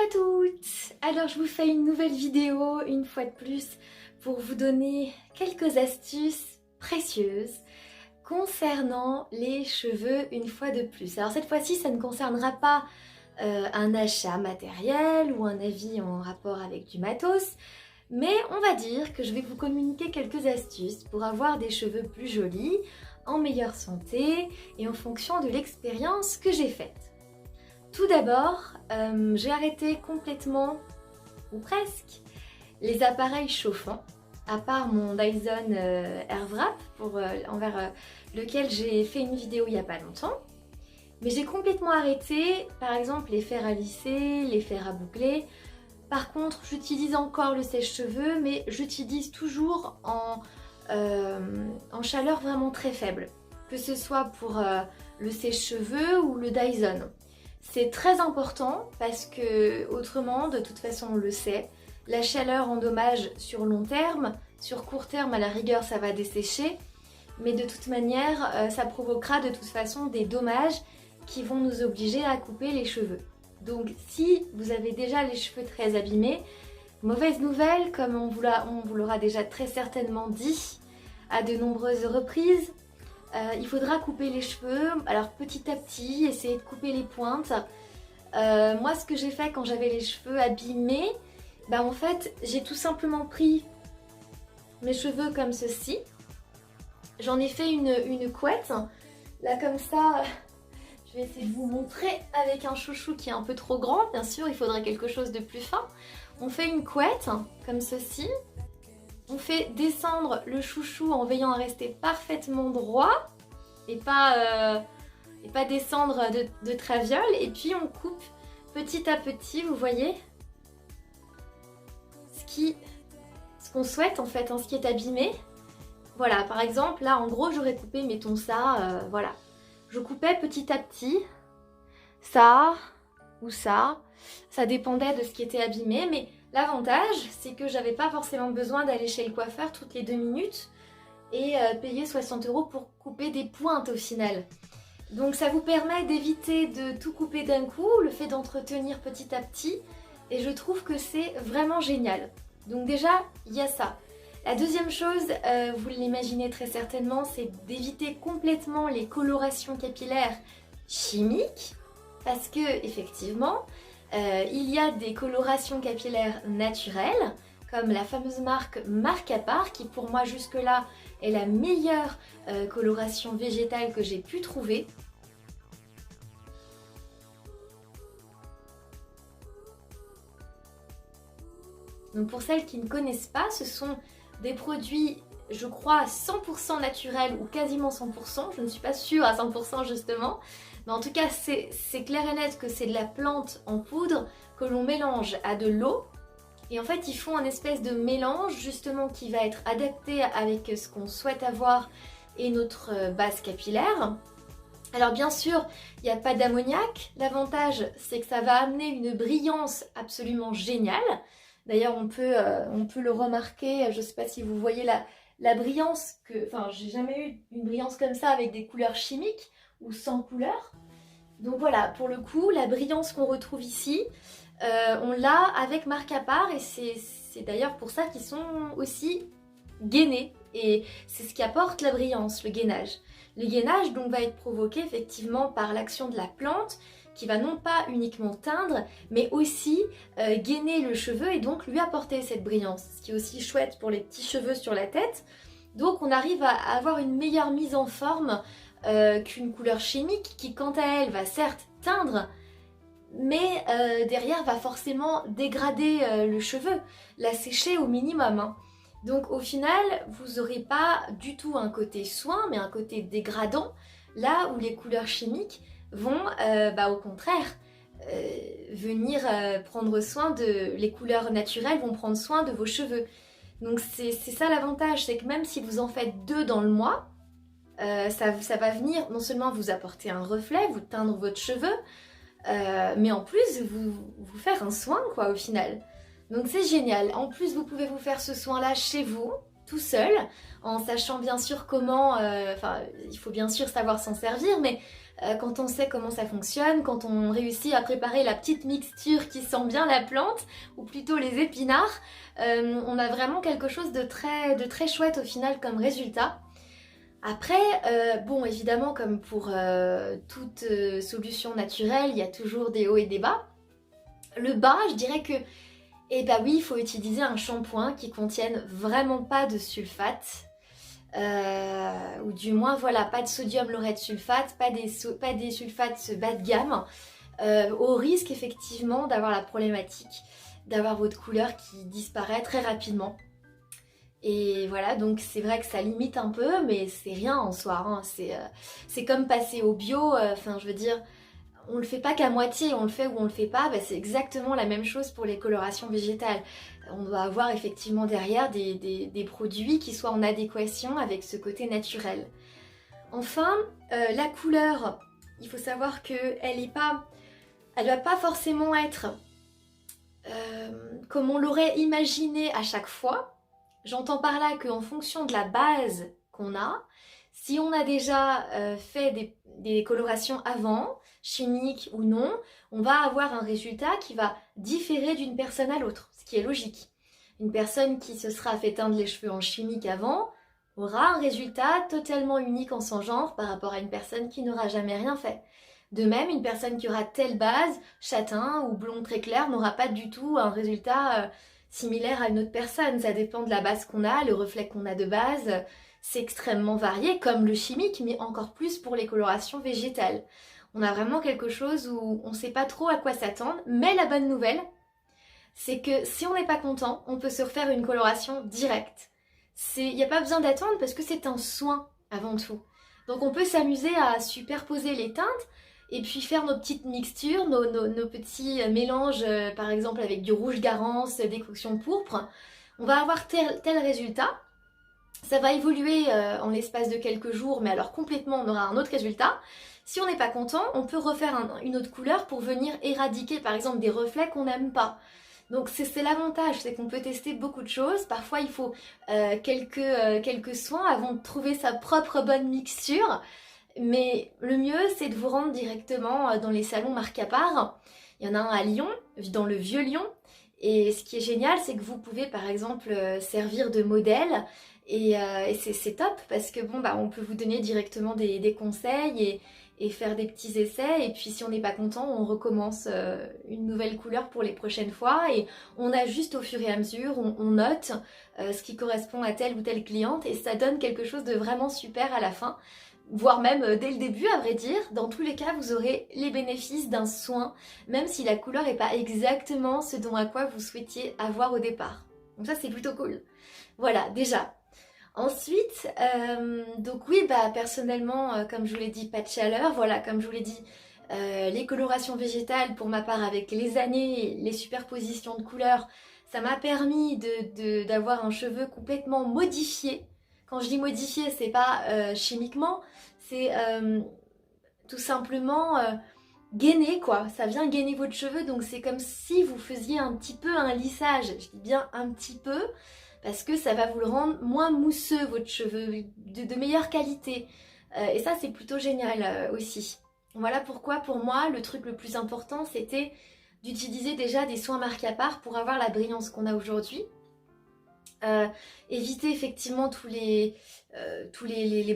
à toutes! Alors je vous fais une nouvelle vidéo, une fois de plus, pour vous donner quelques astuces précieuses concernant les cheveux une fois de plus. Alors cette fois-ci, ça ne concernera pas un achat matériel ou un avis en rapport avec du matos, mais on va dire que je vais vous communiquer quelques astuces pour avoir des cheveux plus jolis, en meilleure santé et en fonction de l'expérience que j'ai faite. Tout d'abord, j'ai arrêté complètement, ou presque, les appareils chauffants, à part mon Dyson Airwrap, envers lequel j'ai fait une vidéo il n'y a pas longtemps. Mais j'ai complètement arrêté, par exemple, les fers à lisser, les fers à boucler. Par contre, j'utilise encore le sèche-cheveux, mais j'utilise toujours en chaleur vraiment très faible, que ce soit pour le sèche-cheveux ou le Dyson. C'est très important parce que autrement, de toute façon on le sait, la chaleur endommage sur long terme, sur court terme à la rigueur ça va dessécher, mais de toute manière ça provoquera de toute façon des dommages qui vont nous obliger à couper les cheveux. Donc si vous avez déjà les cheveux très abîmés, mauvaise nouvelle, comme on vous l'aura déjà très certainement dit à de nombreuses reprises, il faudra couper les cheveux, alors petit à petit, essayer de couper les pointes. Moi ce que j'ai fait quand j'avais les cheveux abîmés, en fait j'ai tout simplement pris mes cheveux comme ceci. J'en ai fait une couette, là comme ça, je vais essayer de vous montrer avec un chouchou qui est un peu trop grand, bien sûr il faudrait quelque chose de plus fin. On fait une couette comme ceci. On fait descendre le chouchou en veillant à rester parfaitement droit et pas descendre de traviole. Et puis on coupe petit à petit, vous voyez, ce qu'on souhaite en fait, ce qui est abîmé. Voilà, par exemple, là en gros j'aurais coupé, mettons ça, voilà. Je coupais petit à petit, ça ou ça dépendait de ce qui était abîmé, mais l'avantage, c'est que j'avais pas forcément besoin d'aller chez le coiffeur toutes les 2 minutes et payer 60 € pour couper des pointes au final. Donc ça vous permet d'éviter de tout couper d'un coup, le fait d'entretenir petit à petit, et je trouve que c'est vraiment génial. Donc déjà, il y a ça. La deuxième chose, vous l'imaginez très certainement, c'est d'éviter complètement les colorations capillaires chimiques, parce que effectivement, il y a des colorations capillaires naturelles, comme la fameuse marque Marc-à-Part, qui pour moi jusque-là est la meilleure coloration végétale que j'ai pu trouver. Donc pour celles qui ne connaissent pas, ce sont des produits, je crois, 100% naturels ou quasiment 100%, je ne suis pas sûre à 100% justement. Mais en tout cas, c'est clair et net que c'est de la plante en poudre que l'on mélange à de l'eau. Et en fait, ils font un espèce de mélange justement qui va être adapté avec ce qu'on souhaite avoir et notre base capillaire. Alors bien sûr, il n'y a pas d'ammoniac. L'avantage, c'est que ça va amener une brillance absolument géniale. D'ailleurs, on peut le remarquer, je ne sais pas si vous voyez la brillance, enfin, j'ai jamais eu une brillance comme ça avec des couleurs chimiques ou sans couleur. Donc voilà, pour le coup, la brillance qu'on retrouve ici, on l'a avec Marc-à-Part et c'est d'ailleurs pour ça qu'ils sont aussi gainés. Et c'est ce qui apporte la brillance, le gainage. Le gainage donc va être provoqué effectivement par l'action de la plante qui va non pas uniquement teindre, mais aussi gainer le cheveu et donc lui apporter cette brillance. Ce qui est aussi chouette pour les petits cheveux sur la tête. Donc on arrive à avoir une meilleure mise en forme qu'une couleur chimique qui quant à elle va certes teindre, mais derrière va forcément dégrader le cheveu, l'assécher au minimum. Donc au final, vous n'aurez pas du tout un côté soin, mais un côté dégradant, là où les couleurs chimiques vont au contraire venir prendre soin les couleurs naturelles vont prendre soin de vos cheveux. Donc c'est ça l'avantage, c'est que même si vous en faites 2 dans le mois, ça va venir non seulement vous apporter un reflet, vous teindre votre cheveu, mais en plus vous faire un soin quoi au final. Donc c'est génial. En plus vous pouvez vous faire ce soin là chez vous, tout seul, en sachant bien sûr comment, il faut bien sûr savoir s'en servir, mais quand on sait comment ça fonctionne, quand on réussit à préparer la petite mixture qui sent bien la plante, ou plutôt les épinards, on a vraiment quelque chose de très chouette au final comme résultat. Après, bon évidemment comme pour toute solution naturelle, il y a toujours des hauts et des bas. Le bas, je dirais que, eh ben oui, il faut utiliser un shampoing qui contienne vraiment pas de sulfate. Ou du moins voilà, pas de sodium laureth sulfate, pas des sulfates bas de gamme, au risque effectivement d'avoir la problématique d'avoir votre couleur qui disparaît très rapidement. Et voilà, donc c'est vrai que ça limite un peu, mais c'est rien en soi, hein. C'est comme passer au bio, enfin je veux dire, on le fait pas qu'à moitié, on le fait ou on le fait pas, bah, c'est exactement la même chose pour les colorations végétales. On doit avoir effectivement derrière des produits qui soient en adéquation avec ce côté naturel. Enfin, la couleur, il faut savoir qu'elle doit pas forcément être comme on l'aurait imaginé à chaque fois. J'entends par là qu'en fonction de la base qu'on a, si on a déjà fait des colorations avant, chimiques ou non, on va avoir un résultat qui va différer d'une personne à l'autre, ce qui est logique. Une personne qui se sera fait teindre les cheveux en chimique avant aura un résultat totalement unique en son genre par rapport à une personne qui n'aura jamais rien fait. De même, une personne qui aura telle base, châtain ou blond très clair, n'aura pas du tout un résultat similaire à une autre personne. Ça dépend de la base qu'on a, le reflet qu'on a de base. C'est extrêmement varié, comme le chimique, mais encore plus pour les colorations végétales. On a vraiment quelque chose où on ne sait pas trop à quoi s'attendre, mais la bonne nouvelle, c'est que si on n'est pas content, on peut se refaire une coloration directe. Il n'y a pas besoin d'attendre parce que c'est un soin avant tout. Donc on peut s'amuser à superposer les teintes et puis faire nos petites mixtures, nos petits mélanges, par exemple avec du rouge garance, décoction pourpre. On va avoir tel résultat. Ça va évoluer en l'espace de quelques jours, mais alors complètement on aura un autre résultat. Si on n'est pas content, on peut refaire une autre couleur pour venir éradiquer par exemple des reflets qu'on n'aime pas. Donc c'est l'avantage, c'est qu'on peut tester beaucoup de choses. Parfois il faut quelques soins avant de trouver sa propre bonne mixture. Mais le mieux c'est de vous rendre directement dans les salons marque à part. Il y en a un à Lyon, dans le vieux Lyon. Et ce qui est génial, c'est que vous pouvez par exemple servir de modèle. Et c'est top parce que bon bah on peut vous donner directement des conseils et faire des petits essais. Et puis si on n'est pas content, on recommence une nouvelle couleur pour les prochaines fois. Et on ajuste au fur et à mesure, on note ce qui correspond à telle ou telle cliente. Et ça donne quelque chose de vraiment super à la fin. Voire même dès le début, à vrai dire. Dans tous les cas, vous aurez les bénéfices d'un soin, même si la couleur n'est pas exactement ce dont à quoi vous souhaitiez avoir au départ. Donc ça, c'est plutôt cool. Voilà, déjà. Ensuite, donc oui, bah personnellement, comme je vous l'ai dit, pas de chaleur. Voilà, comme je vous l'ai dit, les colorations végétales, pour ma part, avec les années, les superpositions de couleurs, ça m'a permis d'avoir un cheveu complètement modifié. Quand je dis modifié, c'est pas chimiquement, c'est tout simplement gainer quoi. Ça vient gainer votre cheveu, donc c'est comme si vous faisiez un petit peu un lissage. Je dis bien un petit peu, parce que ça va vous le rendre moins mousseux, votre cheveu, de meilleure qualité. Et ça, c'est plutôt génial aussi. Voilà pourquoi, pour moi, le truc le plus important, c'était d'utiliser déjà des soins marque à part pour avoir la brillance qu'on a aujourd'hui. Éviter effectivement tous les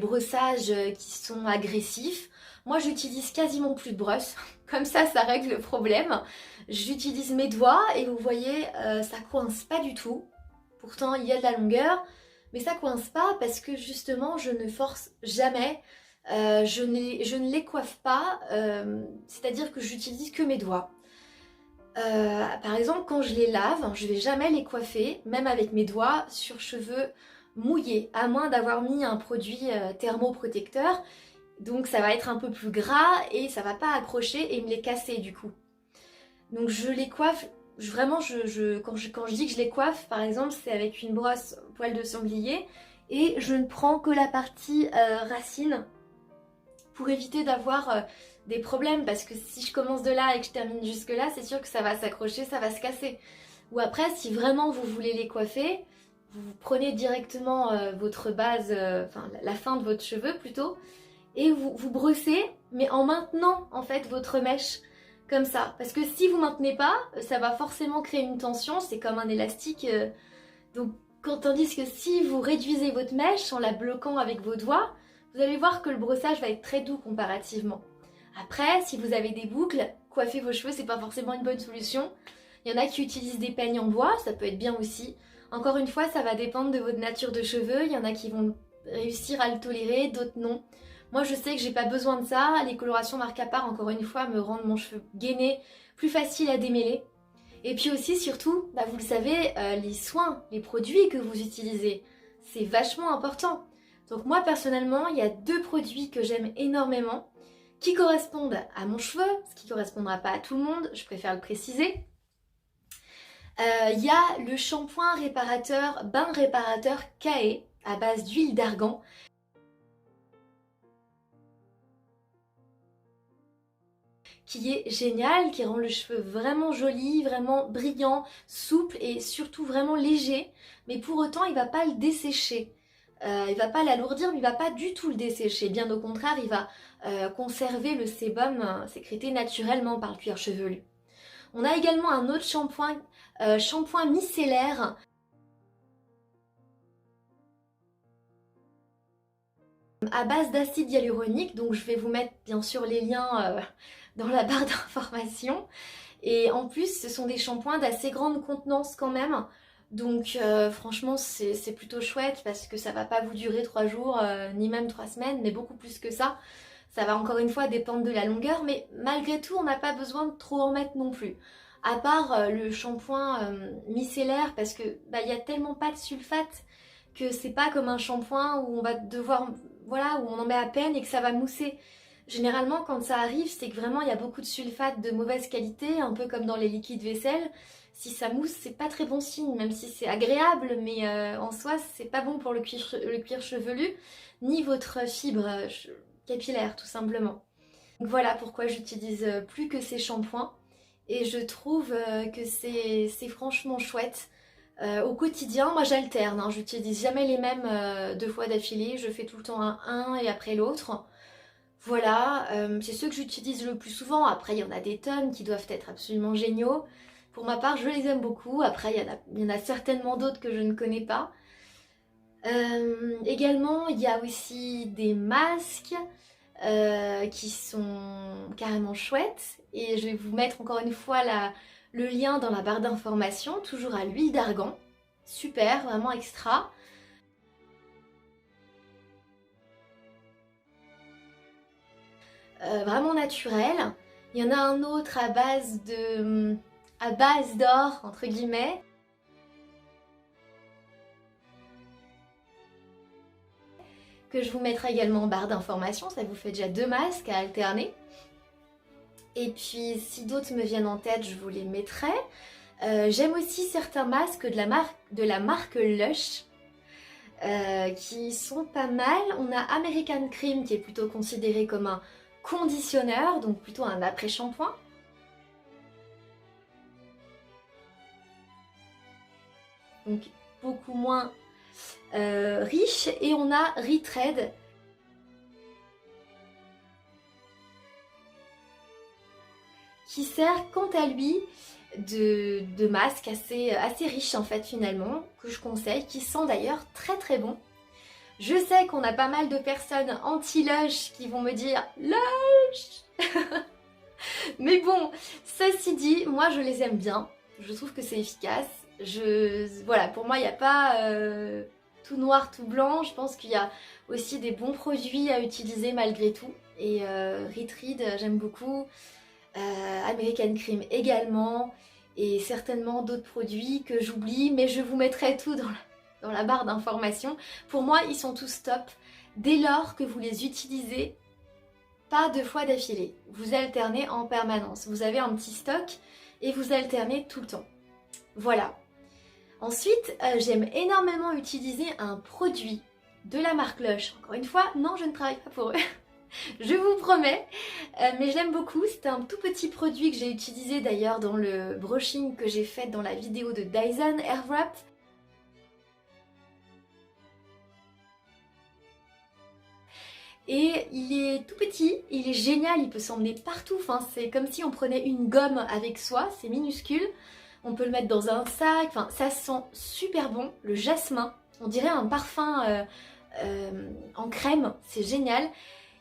brossages qui sont agressifs. Moi, j'utilise quasiment plus de brosse. Comme ça règle le problème. J'utilise mes doigts et vous voyez, ça coince pas du tout. Pourtant, il y a de la longueur, mais ça coince pas parce que justement, je ne force jamais. Je ne les coiffe pas, c'est-à-dire que j'utilise que mes doigts. Par exemple, quand je les lave, je vais jamais les coiffer, même avec mes doigts, sur cheveux mouillés, à moins d'avoir mis un produit thermoprotecteur. Donc ça va être un peu plus gras et ça va pas accrocher et me les casser du coup. Donc je les coiffe, vraiment, quand je dis que je les coiffe, par exemple, c'est avec une brosse poil de sanglier et je ne prends que la partie racine pour éviter d'avoir des problèmes, parce que si je commence de là et que je termine jusque là, c'est sûr que ça va s'accrocher, ça va se casser. Ou après, si vraiment vous voulez les coiffer, vous prenez directement votre base, enfin la fin de votre cheveu plutôt, et vous brossez, mais en maintenant en fait votre mèche comme ça. Parce que si vous maintenez pas, ça va forcément créer une tension, c'est comme un élastique. Donc tandis que si vous réduisez votre mèche en la bloquant avec vos doigts, vous allez voir que le brossage va être très doux comparativement. Après, si vous avez des boucles, coiffer vos cheveux, c'est pas forcément une bonne solution. Il y en a qui utilisent des peignes en bois, ça peut être bien aussi. Encore une fois, ça va dépendre de votre nature de cheveux. Il y en a qui vont réussir à le tolérer, d'autres non. Moi, je sais que j'ai pas besoin de ça. Les colorations marque à part, encore une fois, me rendent mon cheveu gainé, plus facile à démêler. Et puis aussi, surtout, vous le savez, les soins, les produits que vous utilisez, c'est vachement important. Donc moi, personnellement, il y a 2 produits que j'aime énormément, qui correspondent à mon cheveu, ce qui ne correspondra pas à tout le monde, je préfère le préciser. Il y a le shampoing réparateur, bain réparateur Kae, à base d'huile d'argan. Qui est génial, qui rend le cheveu vraiment joli, vraiment brillant, souple et surtout vraiment léger. Mais pour autant, il ne va pas le dessécher. Il va pas l'alourdir, mais il va pas du tout le dessécher. Bien au contraire, il va conserver le sébum sécrété naturellement par le cuir chevelu. On a également un autre shampoing, shampoing micellaire. À base d'acide hyaluronique, donc je vais vous mettre bien sûr les liens dans la barre d'information. Et en plus, ce sont des shampoings d'assez grande contenance quand même. Donc franchement, c'est plutôt chouette parce que ça va pas vous durer 3 jours, ni même 3 semaines, mais beaucoup plus que ça. Ça va encore une fois dépendre de la longueur, mais malgré tout, on n'a pas besoin de trop en mettre non plus. À part le shampoing micellaire, parce que y a tellement pas de sulfate que c'est pas comme un shampoing où on va devoir, voilà, où on en met à peine et que ça va mousser. Généralement, quand ça arrive, c'est que vraiment il y a beaucoup de sulfate de mauvaise qualité, un peu comme dans les liquides vaisselle. Si ça mousse, c'est pas très bon signe, même si c'est agréable, mais en soi, c'est pas bon pour le cuir chevelu, ni votre fibre capillaire, tout simplement. Donc voilà pourquoi j'utilise plus que ces shampoings. Et je trouve que c'est franchement chouette. Au quotidien, moi j'alterne, hein, j'utilise jamais les mêmes 2 fois d'affilée, je fais tout le temps un et après l'autre. Voilà, c'est ceux que j'utilise le plus souvent. Après, il y en a des tonnes qui doivent être absolument géniaux. Pour ma part, je les aime beaucoup. Après, il y en a certainement d'autres que je ne connais pas. Également, il y a aussi des masques qui sont carrément chouettes. Et je vais vous mettre encore une fois le lien dans la barre d'information, toujours à l'huile d'argan. Super, vraiment extra. Vraiment naturel. Il y en a un autre à base d'or, entre guillemets. Que je vous mettrai également en barre d'information, ça vous fait déjà 2 masques à alterner. Et puis si d'autres me viennent en tête, je vous les mettrai. J'aime aussi certains masques de la marque Lush, qui sont pas mal. On a American Cream qui est plutôt considéré comme un conditionneur, donc plutôt un après-shampoing. Donc beaucoup moins riche. Et on a Retread qui sert quant à lui de masque assez riche en fait finalement, que je conseille, qui sent d'ailleurs très très bon. Je sais qu'on a pas mal de personnes anti-Lush qui vont me dire « Lush !» Mais bon, ceci dit, moi je les aime bien, je trouve que c'est efficace. Voilà, pour moi il n'y a pas tout noir, tout blanc, je pense qu'il y a aussi des bons produits à utiliser malgré tout. Et Retread, j'aime beaucoup, American Cream également, et certainement d'autres produits que j'oublie, mais je vous mettrai tout dans la barre d'information. Pour moi, ils sont tous top, dès lors que vous les utilisez pas 2 fois d'affilée. Vous alternez en permanence. Vous avez un petit stock et vous alternez tout le temps. Voilà. Ensuite, j'aime énormément utiliser un produit de la marque Lush. Encore une fois, non, je ne travaille pas pour eux. Je vous promets, mais je l'aime beaucoup. C'est un tout petit produit que j'ai utilisé d'ailleurs dans le brushing que j'ai fait dans la vidéo de Dyson Airwrap. Et il est tout petit, il est génial, il peut s'emmener partout, enfin, c'est comme si on prenait une gomme avec soi, c'est minuscule. On peut le mettre dans un sac, enfin ça sent super bon, le jasmin, on dirait un parfum en crème, c'est génial.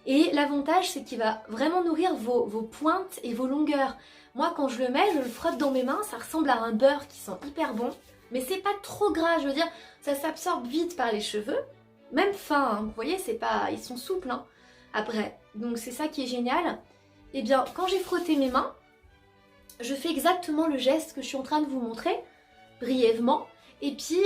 Et l'avantage c'est qu'il va vraiment nourrir vos pointes et vos longueurs. Moi quand je le mets, je le frotte dans mes mains, ça ressemble à un beurre qui sent hyper bon. Mais c'est pas trop gras, je veux dire, ça s'absorbe vite par les cheveux. Même fin, hein, vous voyez, c'est pas, ils sont souples hein, après. Donc c'est ça qui est génial. Et bien quand j'ai frotté mes mains, je fais exactement le geste que je suis en train de vous montrer, brièvement. Et puis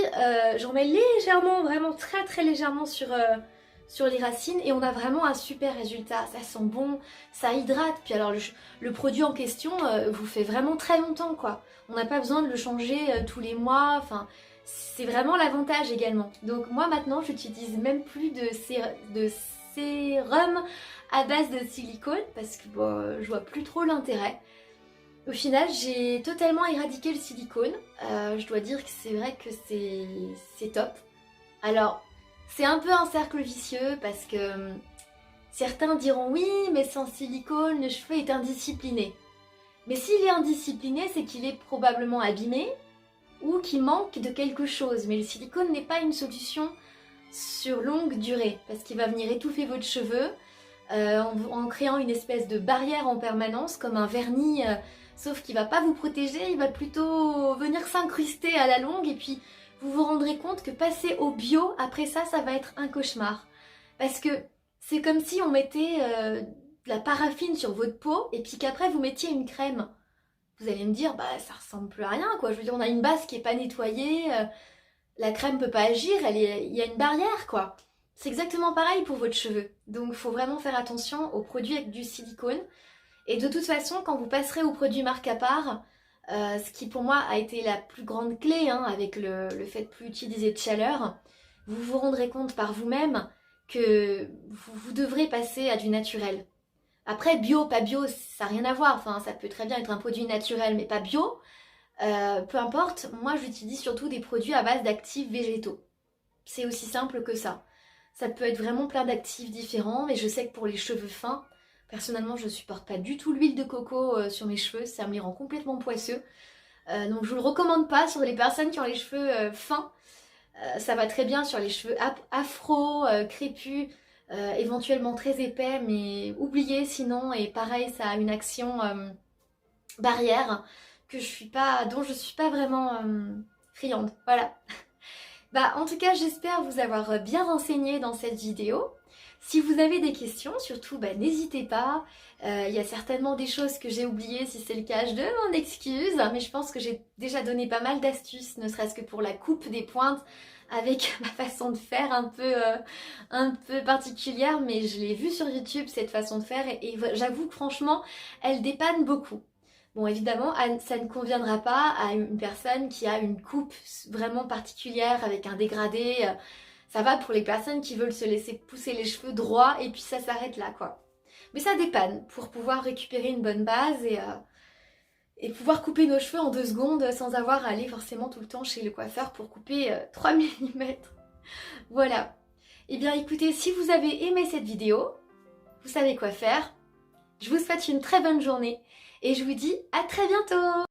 j'en mets légèrement, vraiment très très légèrement sur les racines. Et on a vraiment un super résultat. Ça sent bon, ça hydrate. Puis alors le produit en question vous fait vraiment très longtemps quoi. On n'a pas besoin de le changer tous les mois. Enfin, c'est vraiment l'avantage également. Donc moi maintenant j'utilise même plus de sérum à base de silicone. Parce que bon, je vois plus trop l'intérêt. Au final, j'ai totalement éradiqué le silicone. Je dois dire que c'est vrai que c'est top. Alors, c'est un peu un cercle vicieux parce que certains diront oui, mais sans silicone, le cheveu est indiscipliné. Mais s'il est indiscipliné, c'est qu'il est probablement abîmé ou qu'il manque de quelque chose. Mais le silicone n'est pas une solution sur longue durée parce qu'il va venir étouffer votre cheveu en créant une espèce de barrière en permanence comme un vernis. Sauf qu'il va pas vous protéger, il va plutôt venir s'incruster à la longue et puis vous vous rendrez compte que passer au bio, après ça, ça va être un cauchemar. Parce que c'est comme si on mettait de la paraffine sur votre peau et puis qu'après vous mettiez une crème. Vous allez me dire, bah ça ressemble plus à rien quoi. Je veux dire, on a une base qui est pas nettoyée, la crème peut pas agir, il y a une barrière quoi. C'est exactement pareil pour votre cheveu. Donc il faut vraiment faire attention aux produits avec du silicone. Et de toute façon, quand vous passerez aux produits marque à part, ce qui pour moi a été la plus grande clé hein, avec le fait de plus utiliser de chaleur, vous vous rendrez compte par vous-même que vous devrez passer à du naturel. Après, bio, pas bio, ça n'a rien à voir. Enfin, ça peut très bien être un produit naturel, mais pas bio. Peu importe, moi j'utilise surtout des produits à base d'actifs végétaux. C'est aussi simple que ça. Ça peut être vraiment plein d'actifs différents, mais je sais que pour les cheveux fins, personnellement, je ne supporte pas du tout l'huile de coco sur mes cheveux, ça me les rend complètement poisseux. Donc je vous le recommande pas sur les personnes qui ont les cheveux fins. Ça va très bien sur les cheveux afro, crépus, éventuellement très épais, mais oubliez sinon. Et pareil, ça a une action barrière que dont je suis pas vraiment friande. Voilà. Bah, en tout cas, j'espère vous avoir bien renseigné dans cette vidéo. Si vous avez des questions, surtout, bah, n'hésitez pas. Il y a certainement des choses que j'ai oubliées. Si c'est le cas, je m'en excuse. Mais je pense que j'ai déjà donné pas mal d'astuces, ne serait-ce que pour la coupe des pointes, avec ma façon de faire un peu particulière. Mais je l'ai vue sur YouTube, cette façon de faire. Et j'avoue que franchement, elle dépanne beaucoup. Bon, évidemment, ça ne conviendra pas à une personne qui a une coupe vraiment particulière avec un dégradé. Ça va pour les personnes qui veulent se laisser pousser les cheveux droits et puis ça s'arrête là, quoi. Mais ça dépanne pour pouvoir récupérer une bonne base et pouvoir couper nos cheveux en 2 secondes sans avoir à aller forcément tout le temps chez le coiffeur pour couper 3 mm. Voilà. Eh bien, écoutez, si vous avez aimé cette vidéo, vous savez quoi faire. Je vous souhaite une très bonne journée et je vous dis à très bientôt!